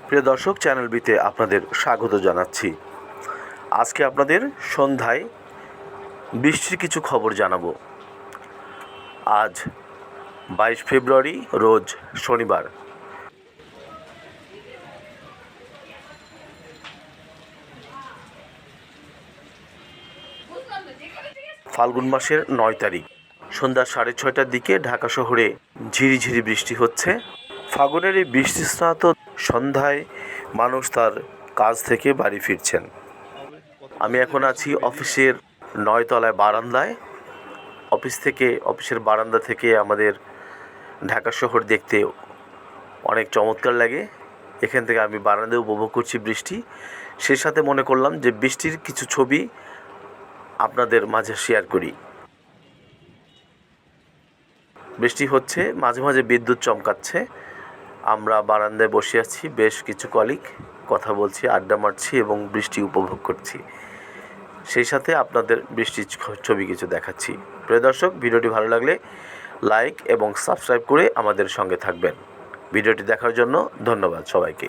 প্রিয় দর্শক, চ্যানেল বিতে আপনাদের স্বাগত জানাচ্ছি। আজকে আপনাদের সন্ধ্যায় বৃষ্টির কিছু খবর জানাবো। আজ 22 ফেব্রুয়ারি, রোজ শনিবার। ফাল্গুন মাসের 9 তারিখ সন্ধ্যা 6:30টার দিকে ঢাকা শহরে ঝিরিঝিরি বৃষ্টি হচ্ছে। ফাগুনের এই বৃষ্টিস্নাত সন্ধ্যায় মানুষ তার কাজ থেকে বাড়ি ফিরছেন। আমি এখন আছি অফিসের 9 তলায় বারান্দায়। অফিসের বারান্দা থেকে আমাদের ঢাকা শহর দেখতে অনেক চমৎকার লাগে। এখান থেকে আমি বারান্দায় উপভোগ করছি বৃষ্টি। সেই সাথে মনে করলাম যে বৃষ্টির কিছু ছবি আপনাদের মাঝে শেয়ার করি। বৃষ্টি হচ্ছে, মাঝে মাঝে বিদ্যুৎ চমকাচ্ছে। আমরা বারান্দায় বসে আছি, বেশ কিছু কলিগ কথা বলছি, আড্ডা মারছি এবং বৃষ্টি উপভোগ করছি। সেই সাথে আপনাদের বৃষ্টির ছবি কিছু দেখাচ্ছি। প্রিয় দর্শক, ভিডিওটি ভালো লাগলে লাইক এবং সাবস্ক্রাইব করে আমাদের সঙ্গে থাকবেন। ভিডিওটি দেখার জন্য ধন্যবাদ সবাইকে।